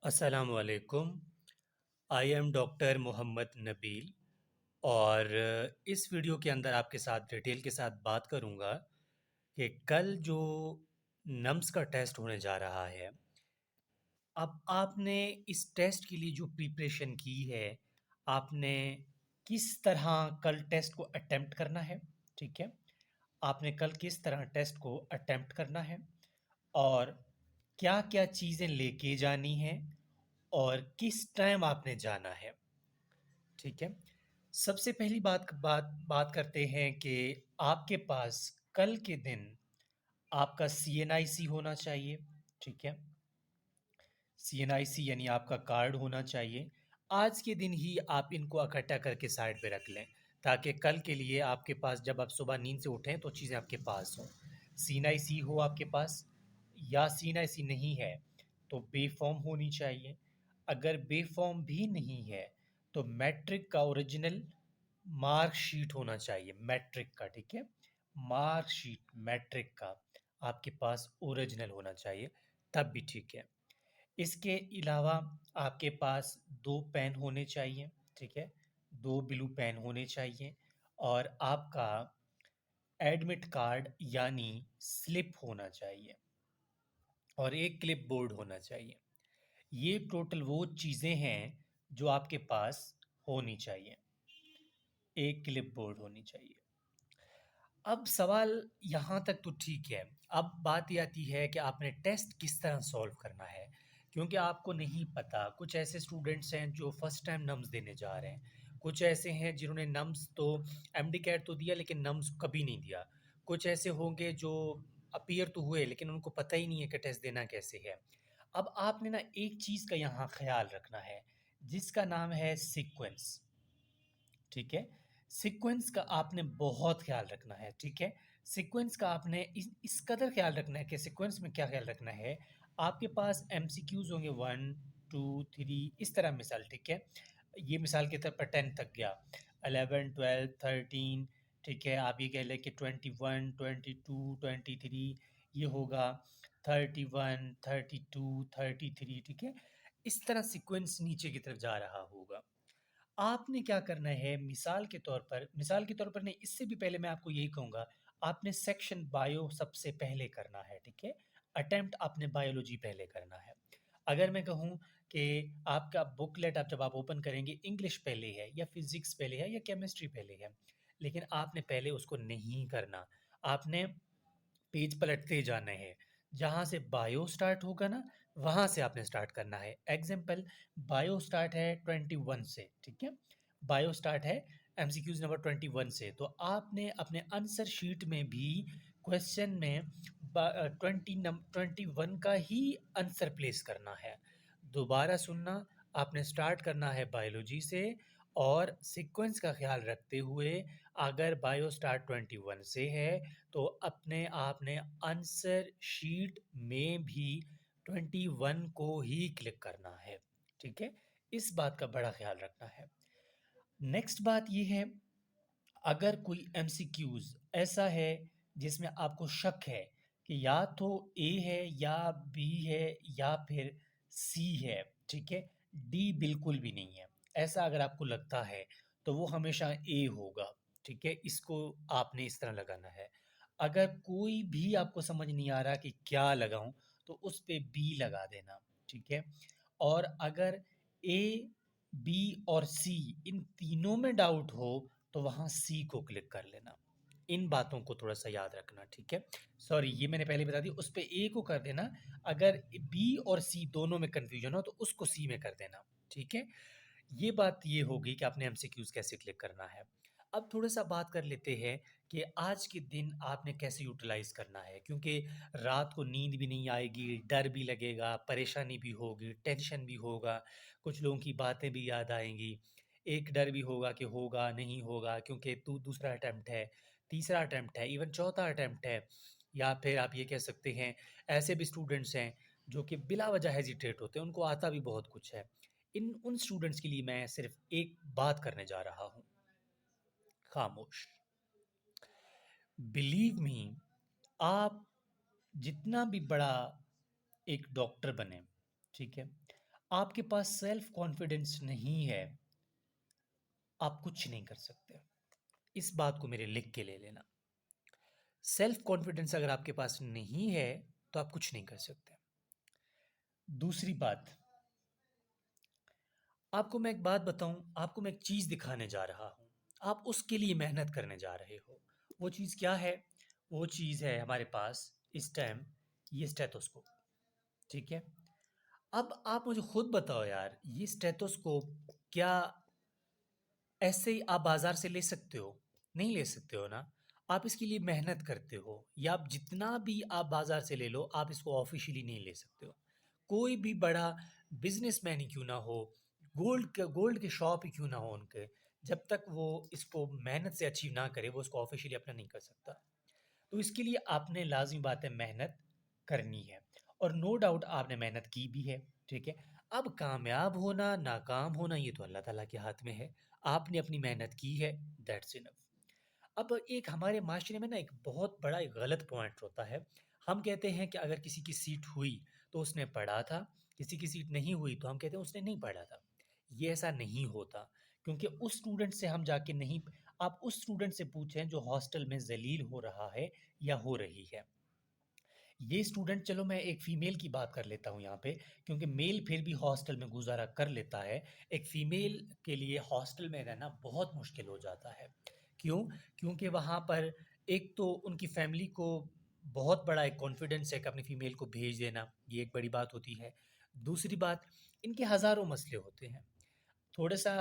अस्सलामु अलैकुम। I am doctor Mohammad Nabeel और इस वीडियो के अंदर आपके साथ डिटेल के साथ बात करूंगा कि कल जो नम्स का टेस्ट होने जा रहा है। अब आपने इस टेस्ट के लिए जो प्रिपरेशन की है, आपने किस तरह कल टेस्ट को अटेम्प्ट करना है, ठीक है? आपने कल किस तरह टेस्ट को अटेम्प्ट करना है और क्या-क्या चीज़ें लेके जानी हैं और किस टाइम आपने जाना है, ठीक है? सबसे पहली बात बात करते हैं कि आपके पास कल के दिन आपका सीएनआईसी होना चाहिए, ठीक है? सीएनआईसी यानी आपका कार्ड होना चाहिए। आज के दिन ही आप इनको इकट्ठा करके साइड पे रख लें, ताकि कल के लिए आपके पास जब आप सुबह नींद से उठें तो चीज़ें आपके पास हों। सीएनआईसी हो आपके पास या सीएनआईसी नहीं है, तो बे फॉर्म होनी चाहिए। अगर बे फॉर्म भी नहीं है, तो मैट्रिक का ओरिजिनल मार्कशीट होना चाहिए, मैट्रिक का, ठीक है? मार्कशीट मैट्रिक का आपके पास ओरिजिनल होना चाहिए, तब भी ठीक है। इसके अलावा आपके पास 2 पेन होने चाहिए, ठीक है? 2 ब्लू पेन होने चाहिए और आपका एडमिट कार्ड यानी स्लिप होना चाहिए और एक क्लिप बोर्ड होना चाहिए। ये टोटल वो चीज़ें हैं जो आपके पास होनी चाहिए। एक क्लिप बोर्ड होनी चाहिए। अब सवाल यहाँ तक तो ठीक है। अब बात ये आती है कि आपने टेस्ट किस तरह सॉल्व करना है, क्योंकि आपको नहीं पता। कुछ ऐसे स्टूडेंट्स हैं जो फर्स्ट टाइम नम्स देने जा रहे हैं। कुछ ऐसे हैं जिन्होंने नम्स तो एमडी-कैट तो दिया लेकिन नम्स कभी नहीं दिया। कुछ ऐसे होंगे जो अपीयर तो हुए लेकिन उनको पता ही नहीं है कि टेस्ट देना कैसे है। अब आपने ना एक चीज़ का यहाँ ख़्याल रखना है, जिसका नाम है सीक्वेंस। ठीक है? सीक्वेंस का आपने बहुत ख़्याल रखना है, ठीक है? सीक्वेंस का आपने इस कदर ख़्याल रखना है कि सीक्वेंस में क्या ख़्याल रखना है, आपके पास एमसीक्यूज़ होंगे 1, 2, 3 इस तरह मिसाल, ठीक है? ये मिसाल के तौर पर 10 तक गया, 11, 12, 13 ठीक है? आप ये कह लें कि 21, 22, 23 ये होगा 31, 32, 33 ठीक है? इस तरह सीक्वेंस नीचे की तरफ जा रहा होगा। आपने क्या करना है मिसाल के तौर पर नहीं, इससे भी पहले मैं आपको यही कहूँगा, आपने सेक्शन बायो सबसे पहले करना है, ठीक है? अटेम्प्ट आपने बायोलॉजी पहले करना है। अगर मैं कहूँ कि आपका बुकलेट आप जब आप ओपन करेंगे इंग्लिश पहले है या फिज़िक्स पहले है या केमिस्ट्री पहले है, लेकिन आपने पहले उसको नहीं करना। आपने पेज पलटते जाना है। जहाँ से बायो स्टार्ट होगा ना, वहाँ से आपने स्टार्ट करना है। एग्ज़ाम्पल बायो स्टार्ट है 21 से, ठीक है? बायो स्टार्ट है एमसीक्यूज़ नंबर 21 से, तो आपने अपने आंसर शीट में भी क्वेश्चन में 21 का ही आंसर प्लेस करना है। दोबारा सुनना, आपने स्टार्ट करना है बायोलॉजी से और सीक्वेंस का ख़्याल रखते हुए अगर बायो स्टार्ट 21 से है तो अपने आपने आंसर शीट में भी 21 को ही क्लिक करना है, ठीक है? इस बात का बड़ा ख़्याल रखना है। नेक्स्ट बात ये है, अगर कोई एमसीक्यूज़ ऐसा है जिसमें आपको शक है कि या तो ए है या बी है या फिर सी है, ठीक है? डी बिल्कुल भी नहीं है। ऐसा अगर आपको लगता है, तो वो हमेशा ए होगा, ठीक है? इसको आपने इस तरह लगाना है। अगर कोई भी आपको समझ नहीं आ रहा कि क्या लगाऊँ, तो उस पे बी लगा देना, ठीक है? और अगर ए, बी और सी इन तीनों में डाउट हो, तो वहाँ सी को क्लिक कर लेना। इन बातों को थोड़ा-सा याद रखना, ठीक है? सॉरी ये मैंने पहले बता दी, उस पे ए को कर देना, अगर बी और सी दोनों में कन्फ्यूज़न हो तो उसको सी में कर देना, ठीक है? ये बात ये हो गई कि आपने एमसीक्यूज़ कैसे क्लिक करना है। अब थोड़ा-सा बात कर लेते हैं कि आज के दिन आपने कैसे यूटिलाइज़ करना है, क्योंकि रात को नींद भी नहीं आएगी, डर भी लगेगा, परेशानी भी होगी, टेंशन भी होगा, कुछ लोगों की बातें भी याद आएँगी। एक डर भी होगा कि होगा, नहीं होगा क्योंकि दूसरा अटेम्प्ट है, तीसरा अटेम्प्ट है, इवन चौथा अटेम्प्ट है या फिर आप ये कह सकते हैं ऐसे भी स्टूडेंट्स हैं जो कि बिला वजह हेजिटेट होते हैं, उनको आता भी बहुत कुछ है। इन उन स्टूडेंट्स के लिए मैं सिर्फ़ एक बात करने जा रहा हूँ, खामोश। बिलीव मी, आप जितना भी बड़ा एक डॉक्टर बने, ठीक है? आपके पास सेल्फ कॉन्फिडेंस नहीं है, आप कुछ नहीं कर सकते। इस बात को मेरे लिख के ले लेना। सेल्फ कॉन्फिडेंस अगर आपके पास नहीं है, तो आप कुछ नहीं कर सकते। दूसरी बात, आपको मैं एक बात बताऊं, आपको मैं एक चीज़ दिखाने जा रहा हूं, आप उसके लिए मेहनत करने जा रहे हो। वो चीज़ क्या है? वो चीज़ है हमारे पास इस टाइम ये स्टेथोस्कोप। ठीक है। अब आप मुझे खुद बताओ यार, ये स्टेथोस्कोप क्या ऐसे ही आप बाजार से ले सकते हो? नहीं ले सकते हो ना। आप इसके लिए मेहनत करते हो, या आप जितना भी आप बाजार से ले लो, आप इसको ऑफिशियली नहीं ले सकते हो। कोई भी बड़ा बिजनेसमैन ही क्यों ना हो, गोल्ड के शॉप ही क्यों ना हो उनके, जब तक वो इसको मेहनत से अचीव ना करे, वो इसको ऑफिशियली अपना नहीं कर सकता। तो इसके लिए आपने लाज़मी बात है मेहनत करनी है, और नो डाउट आपने मेहनत की भी है। ठीक है। अब कामयाब होना, नाकाम होना, ये तो अल्लाह ताला के हाथ में है। आपने अपनी मेहनत की है, दैट्स इनफ। अब एक हमारे माशरे में ना एक बहुत बड़ा एक गलत पॉइंट होता है। हम कहते हैं कि अगर किसी की सीट हुई तो उसने पढ़ा था, किसी की सीट नहीं हुई तो हम कहते हैं उसने नहीं पढ़ा था। ये ऐसा नहीं होता, क्योंकि उस स्टूडेंट से हम जाके नहीं, आप उस स्टूडेंट से पूछें जो हॉस्टल में जलील हो रहा है या हो रही है। ये स्टूडेंट, चलो मैं एक फीमेल की बात कर लेता हूँ यहाँ पे, क्योंकि मेल फिर भी हॉस्टल में गुजारा कर लेता है। एक फीमेल के लिए हॉस्टल में रहना बहुत मुश्किल हो जाता है। क्यों? क्योंकि वहाँ पर एक तो उनकी फैमिली को बहुत बड़ा एक कॉन्फिडेंस है कि अपनी फीमेल को भेज देना, ये एक बड़ी बात होती है। दूसरी बात, इनके हज़ारों मसले होते हैं। थोड़ा-सा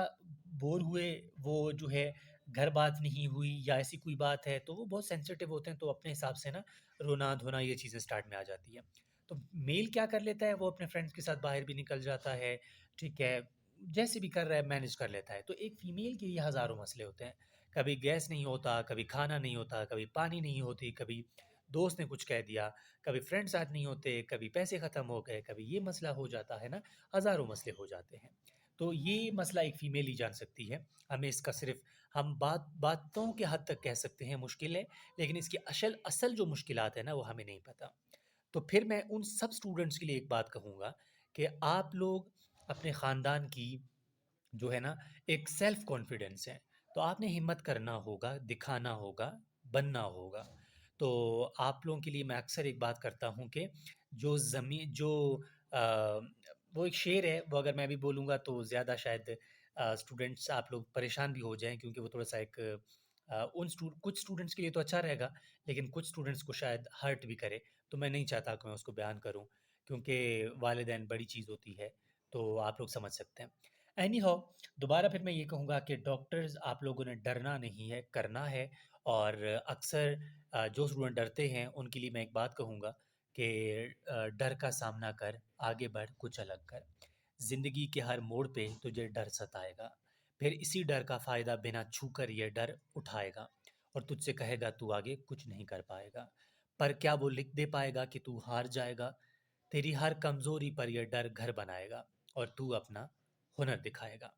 बोर हुए, वो जो है घर बात नहीं हुई या ऐसी कोई बात है, तो वो बहुत सेंसिटिव होते हैं, तो अपने हिसाब से ना रोना-धोना ये चीज़ें स्टार्ट में आ जाती हैं। तो मेल क्या कर लेता है, वो अपने फ्रेंड्स के साथ बाहर भी निकल जाता है, ठीक है, जैसे भी कर रहा है मैनेज कर लेता है। तो एक फीमेल के ये हज़ारों मसले होते हैं, कभी गैस नहीं होता, कभी खाना नहीं होता, कभी पानी नहीं होती, कभी दोस्त ने कुछ कह दिया, कभी फ्रेंड साथ नहीं होते, कभी पैसे ख़त्म हो गए, कभी ये मसला हो जाता है ना, हज़ारों मसले हो जाते हैं। तो ये मसला एक फ़ीमेल ही जान सकती है। हमें इसका सिर्फ़ हम बातों के हद तक कह सकते हैं मुश्किल है, लेकिन इसकी असल जो मुश्किलात है ना, वो हमें नहीं पता। तो फिर मैं उन सब स्टूडेंट्स के लिए एक बात कहूँगा कि आप लोग अपने ख़ानदान की जो है ना एक सेल्फ़ कॉन्फिडेंस है, तो आपने हिम्मत करना होगा, दिखाना होगा, बनना होगा। तो आप लोगों के लिए मैं अक्सर एक बात करता हूँ कि जो ज़मी जो अ, वो एक शेर है, वो अगर मैं भी बोलूँगा तो ज़्यादा शायद स्टूडेंट्स आप लोग परेशान भी हो जाएँ, क्योंकि वो थोड़ा-सा एक कुछ स्टूडेंट्स के लिए तो अच्छा रहेगा, लेकिन कुछ स्टूडेंट्स को शायद हर्ट भी करे, तो मैं नहीं चाहता कि मैं उसको बयान करूँ, क्योंकि वालिदैन बड़ी चीज़ होती है, तो आप लोग समझ सकते हैं। एनी हाउ, दोबारा फिर मैं ये कहूँगा कि डॉक्टर्स आप लोगों ने डरना नहीं है, करना है। और अक्सर जो स्टूडेंट डरते हैं उनके लिए मैं एक बात कहूँगा कि डर का सामना कर, आगे बढ़, कुछ अलग कर। ज़िंदगी के हर मोड़ पे तुझे डर सताएगा, फिर इसी डर का फ़ायदा बिना छूकर ये डर उठाएगा, और तुझसे कहेगा तू आगे कुछ नहीं कर पाएगा। पर क्या वो लिख दे पाएगा कि तू हार जाएगा? तेरी हर कमज़ोरी पर ये डर घर बनाएगा, और तू अपना हुनर दिखाएगा।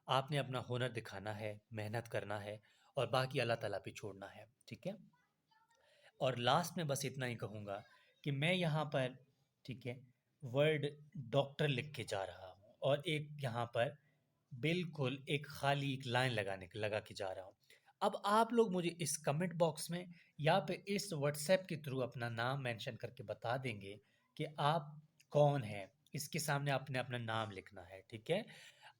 आपने अपना हुनर दिखाना है, मेहनत करना है, और बाकी अल्लाह ताला पे छोड़ना है, ठीक है? और लास्ट में बस इतना ही कहूँगा कि मैं यहाँ पर, ठीक है, वर्ड डॉक्टर लिख के जा रहा हूँ, और एक यहाँ पर बिल्कुल एक खाली एक लाइन लगा के जा रहा हूँ। अब आप लोग मुझे इस कमेंट बॉक्स में या फिर इस व्हाट्सएप के थ्रू अपना नाम मेंशन करके बता देंगे कि आप कौन हैं। इसके सामने आपने अपना नाम लिखना है, ठीक है?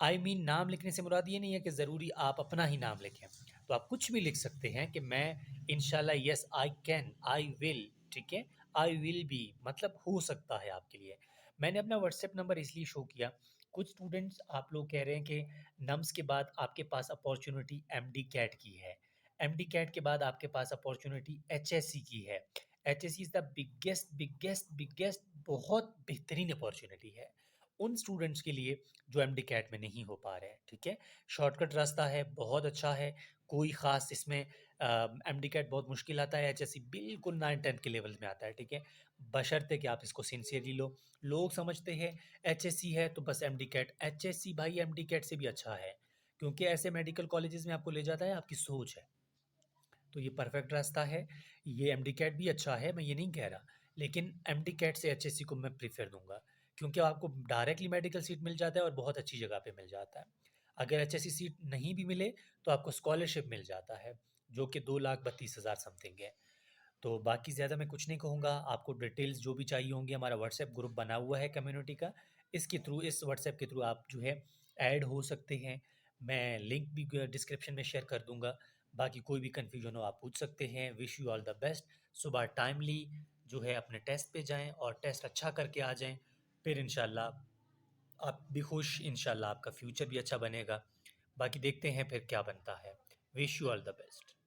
नाम लिखने से मुराद ये नहीं है कि ज़रूरी आप अपना ही नाम लिखें। तो आप कुछ भी लिख सकते हैं कि मैं इंशाल्लाह, yes I can, I will, ठीक है? आई विल बी मतलब हो सकता है आपके लिए। मैंने अपना व्हाट्सएप नंबर इसलिए शो किया, कुछ स्टूडेंट्स आप लोग कह रहे हैं कि नम्स के बाद आपके पास अपॉर्च्युनिटी एमडी कैट की है। एमडी कैट के बाद आपके पास अपॉर्च्युनिटी एचएससी की है। HSC is the biggest biggest biggest बहुत बेहतरीन अपॉर्च्युनिटी है उन स्टूडेंट्स के लिए जो एमडी कैट में नहीं हो पा रहे हैं, ठीक है? शॉर्टकट रास्ता है, बहुत अच्छा है, कोई ख़ास इसमें एमडी कैट बहुत मुश्किल आता है, एचएससी बिल्कुल 9-10 के लेवल में आता है, ठीक है? बशर्ते कि आप इसको सिंसियरली लो। लोग समझते हैं एचएससी है तो बस एमडी कैट, एचएससी भाई एमडी कैट से भी अच्छा है, क्योंकि ऐसे मेडिकल कॉलेजेस में आपको ले जाता है आपकी सोच है। तो ये परफेक्ट रास्ता है। ये एमडी कैट भी अच्छा है, मैं ये नहीं कह रहा, लेकिन एमडी कैट से एचएससी को मैं प्रेफ़र दूँगा, क्योंकि आपको डायरेक्टली मेडिकल सीट मिल जाता है और बहुत अच्छी जगह पे मिल जाता है। अगर एचएससी सीट नहीं भी मिले तो आपको स्कॉलरशिप मिल जाता है, जो कि 2,32,000 समथिंग है। तो बाकी ज़्यादा मैं कुछ नहीं कहूँगा, आपको डिटेल्स जो भी चाहिए होंगी, हमारा व्हाट्सएप ग्रुप बना हुआ है कम्युनिटी का, इसके थ्रू, इस व्हाट्सएप के थ्रू आप जो है ऐड हो सकते हैं। मैं लिंक भी डिस्क्रिप्शन में शेयर कर दूँगा। बाकी कोई भी कन्फ्यूजन हो आप पूछ सकते हैं। Wish you all the best. सुबह टाइमली जो है अपने टेस्ट पे जाएँ और टेस्ट अच्छा करके आ जाएँ, फिर इंशाल्लाह आप भी खुश, इंशाल्लाह आपका फ्यूचर भी अच्छा बनेगा। बाकी देखते हैं फिर क्या बनता है। Wish you all the best.